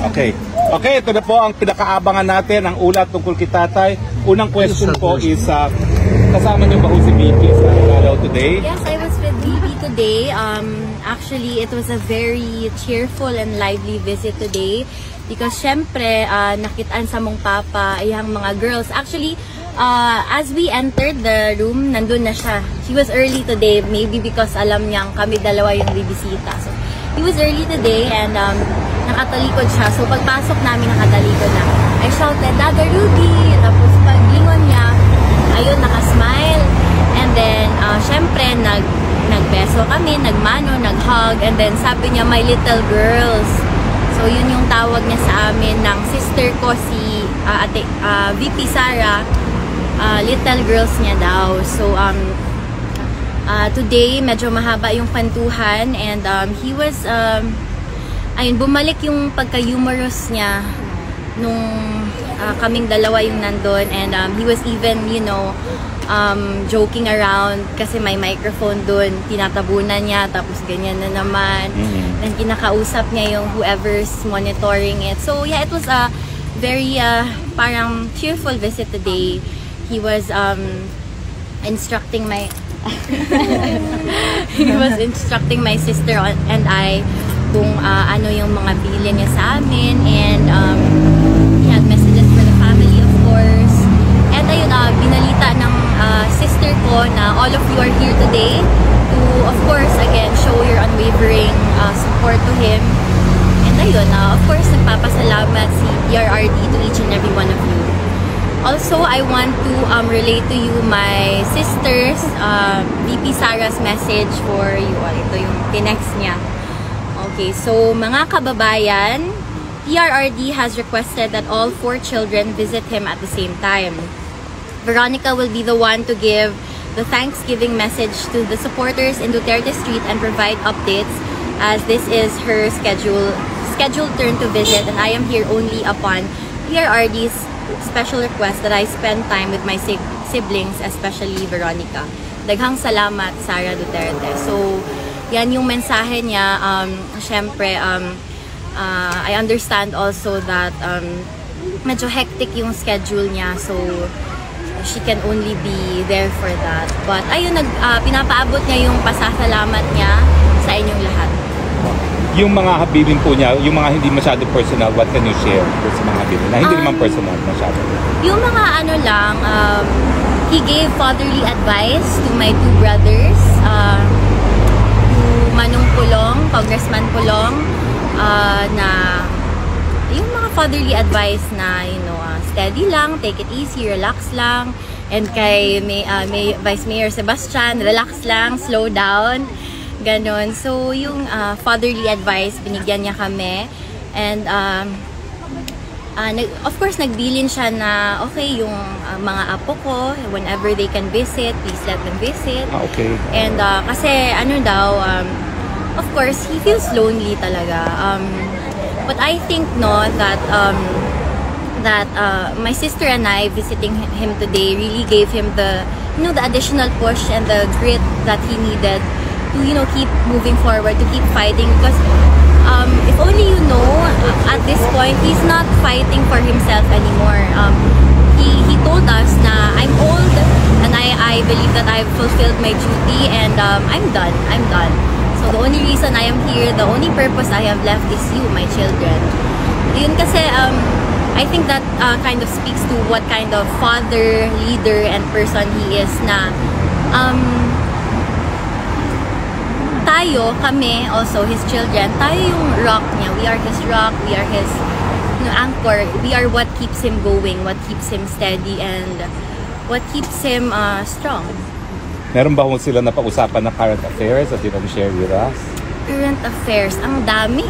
Okay. Okay, ito na po ang pinakaabangan natin, ang ulat tungkol kay tatay. Unang question po is, kasama niyo ba si Vicky sa galaw today? Yes, I was with Vicky today. Actually, it was a very cheerful and lively visit today. Because syempre, nakitaan sa mong papa ay ang mga girls. Actually, as we entered the room, nandun na siya. She was early today, maybe because alam niyang kami dalawa yung bibisita. So, he was early today and nakatalikod siya. So pagpasok namin nakatalikod na. I shouted, Dada Ruby! Tapos paglingon niya, ayun, nakasmile. And then, syempre, nagbeso kami, nagmano, naghug. And then sabi niya, my little girls. So yun yung tawag niya sa amin ng sister ko, si VP Sara. Little girls niya daw. So, today, medyo mahaba yung kwentuhan. And he was... ayun, bumalik yung pagka-humorous niya nung kaming dalawa yung nandun. And he was even, you know, joking around kasi may microphone dun. Tinatabunan niya, tapos ganyan na naman. And kinakausap niya yung whoever's monitoring it. So yeah, it was a very parang cheerful visit today. He was instructing my... he was instructing my sister and I kung ano yung mga bilin niya sa amin, and he had messages for the family, of course. And ayun, binalita ng sister ko na all of you are here today to, of course, again, show your unwavering support to him. And ayun, of course, nagpapasalamat si PRRD to each and every one of you. Also, I want to relate to you my sister's VP Sara's message for you. Ito yung tinext niya. Okay, so mga kababayan, PRRD has requested that all 4 children visit him at the same time. Veronica will be the one to give the Thanksgiving message to the supporters in Duterte Street and provide updates, as this is her scheduled turn to visit, and I am here only upon PRRD's special request that I spend time with my siblings, especially Veronica. Daghang salamat, Sara Duterte. So, yan yung mensahe niya. Syempre, I understand also that medyo hectic yung schedule niya. So, she can only be there for that. But ayun, pinapaabot niya yung pasasalamat niya sa inyong lahat. Yung mga habilin po niya, yung mga hindi masyado personal, what can you share sa mga habilin? Na hindi naman personal masyado. Yung mga ano lang, he gave fatherly advice to my 2 brothers. Manong Pulong, Congressman Pulong, na yung mga fatherly advice na, you know, steady lang, take it easy, relax lang. And kay Vice Mayor Sebastian, relax lang, slow down, ganon. So yung fatherly advice, binigyan niya kami. And of course, nagbilin siya na, okay, yung mga apo ko, whenever they can visit, please let them visit. Okay. And kasi ano daw, of course, he feels lonely talaga. But I think that my sister and I visiting him today really gave him the, you know, the additional push and the grit that he needed to, you know, keep moving forward, to keep fighting. Because if only you know, at this point, he's not fighting for himself anymore. He told us na I'm old and I believe that I've fulfilled my duty and I'm done. So the only reason I am here, the only purpose I have left is you, my children. Yun kasi, I think that kind of speaks to what kind of father, leader, and person he is na tayo, kami, also his children, tayo yung rock niya. We are his rock, we are his anchor. We are what keeps him going, what keeps him steady, and what keeps him strong. Meron ba sila na pag-usapan na current affairs at you can share with us? Current affairs? Ang dami.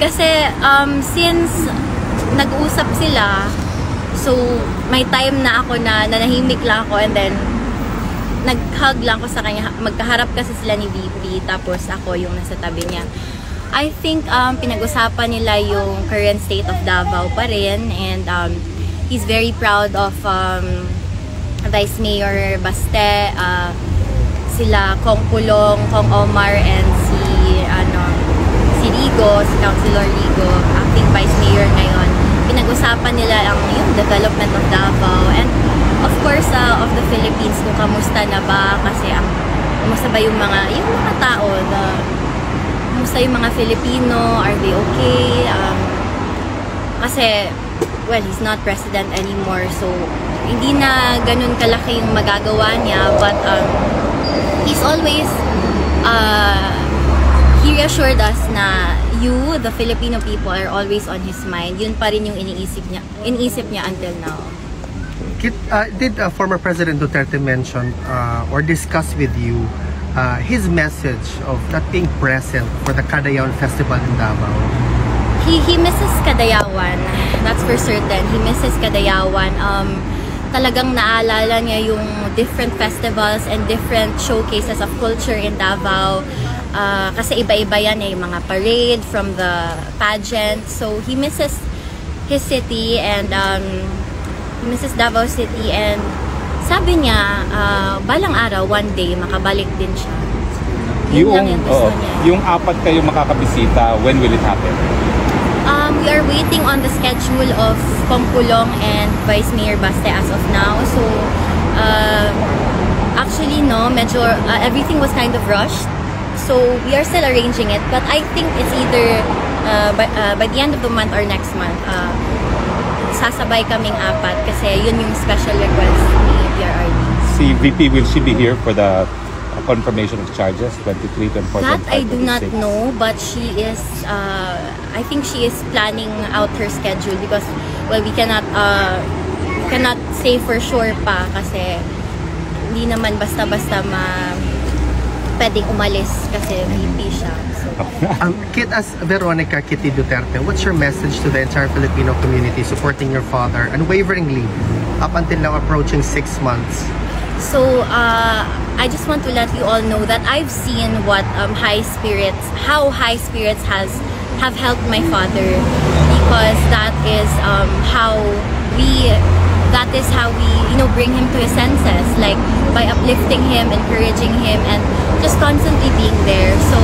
Kasi since nag-usap sila, so may time na ako na nanahimik lang ako, and then nag-hug lang ako sa kanya. Magkaharap kasi sila ni VP, tapos ako yung nasa tabi niya. I think pinag-usapan nila yung current state of Davao pa rin, and he's very proud of Vice Mayor Baste, sila Kong Pulong, Kong Omar, and si Rigo, si Councilor Rigo. vice mayor ngayon. Pinag-usapan nila yung development of Davao and of course of the Philippines, kung kamusta na ba, kasi kamusta ba yung mga tao, kamusta yung mga Filipino, are they okay? Kasi well, he's not president anymore, so hindi na ganun kalaki yung magagawa niya, but he's always he reassured us na the Filipino people, are always on his mind. Yun pa rin yung iniisip niya until now. Did former President Duterte mention or discuss with you his message of not being present for the Cadayawan Festival in Davao? He misses Cadayawan, that's for certain. He misses Cadayawan. Talagang naalala niya yung different festivals and different showcases of culture in Davao. Kasi iba-iba yan yung mga parade from the pageant. So he misses his city and he misses Davao City, and sabi niya balang araw, one day makabalik din siya. Yun lang yung gusto niya. Yung 4 kayo makakabisita, when will it happen? We are waiting on the schedule of Pongpulong and Vice Mayor Baste as of now. So actually no, medyo everything was kind of rushed. So we are still arranging it, but I think it's either by the end of the month or next month. Sasabay kaming 4 kasi yun yung special request ni PRRD. Si VP, will she be here for the confirmation of charges 23, 24, 25, That I do 26? not know, but she is I think she is planning out her schedule because well, we cannot say for sure pa kasi hindi naman basta-basta pwedeng umalis kasi VP siya. So. Kit, as Veronica Kitty Duterte, what's your message to the entire Filipino community supporting your father unwaveringly up until now approaching 6 months? So, I just want to let you all know that I've seen what how high spirits have helped my father, because that is how we bring him to his senses, like by uplifting him, encouraging him, and just constantly being there. So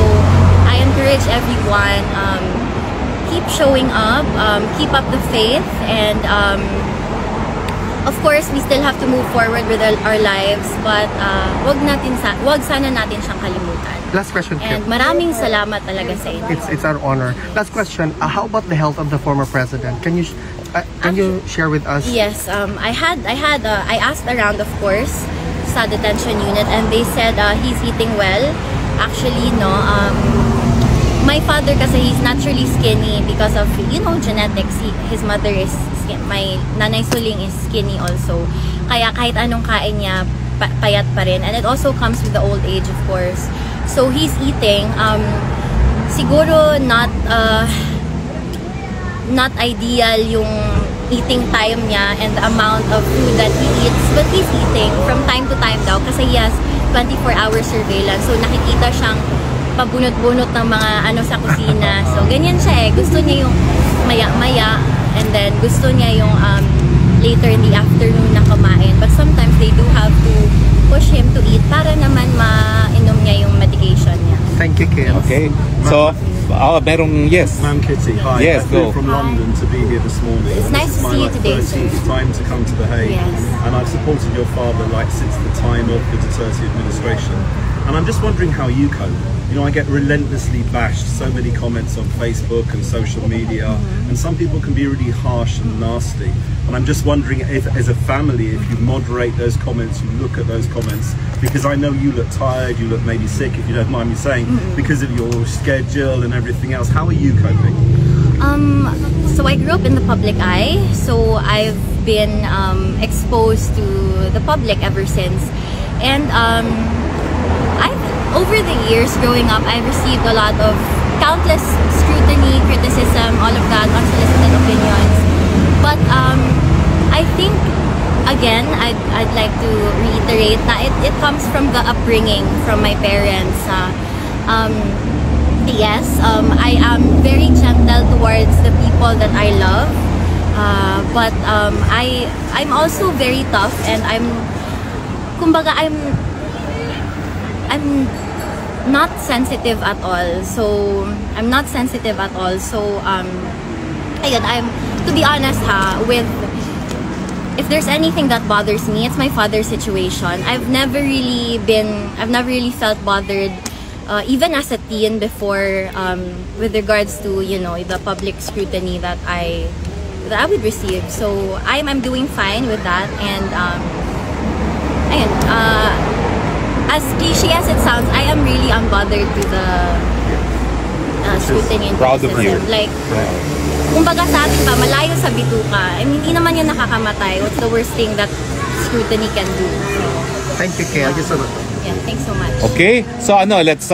I encourage everyone, keep showing up, keep up the faith, and of course we still have to move forward with our lives, but wag sana natin siyang kalimutan. Last question, Kit. And maraming salamat talaga sa inyo. It's our honor. Last question, how about the health of the former president? Can you share with us? Yes, I asked around, of course, sa detention unit, and they said he's eating well. Actually, no. My father kasi he's naturally skinny because of genetics. His mother is my nanay suling is skinny also. Kaya kahit anong kain niya, payat pa rin, and it also comes with the old age, of course. So he's eating. Siguro not ideal yung eating time niya and the amount of food that he eats, but he's eating from time to time daw kasi he has 24-hour surveillance, so nakikita siyang pabunot-bunot ng mga sa kusina. So ganyan siya gusto niya yung maya-maya, and then gusto niya yung later in the afternoon na kumain, but sometimes they do have to push him to eat para naman mainom niya yung medication niya. Thank you, Kit. Okay, so merong yes. Ma'am Kitty, hi. Yes, I flew go. from London to be here this morning. It's And nice this is to my see you today, 13th sir. time to come to The Hague. Yes. And I've supported your father since the time of the Duterte administration. And I'm just wondering how you cope. I get relentlessly bashed, so many comments on Facebook and social media, and some people can be really harsh and nasty. And I'm just wondering if, as a family, if you moderate those comments, you look at those comments, because I know you look tired, you look maybe sick, if you don't mind me saying, because of your schedule and everything else. How are you coping? So I grew up in the public eye, so I've been exposed to the public ever since, and over the years growing up, I've received a lot of countless scrutiny, criticism, all of that, unsolicited opinions. But I think, again, I'd like to reiterate that it comes from the upbringing from my parents. Yes, I am very gentle towards the people that I love, but I'm also very tough, and I'm not sensitive at all. So I'm not sensitive at all. So ayun, to be honest with, if there's anything that bothers me, it's my father's situation. I've never really felt bothered, even as a teen before, with regards to, you know, the public scrutiny that I would receive. So I'm doing fine with that, and ayun, as cliche as it sounds, I am really unbothered to the scrutiny and Proud of criticism. you. Like, kumbaga sa atin pa, malayo sa bituka, I mean, hindi naman yun nakakamatay. What's the worst thing that scrutiny can do? Thank you, Kay. Yeah, thanks so much. Okay, so let's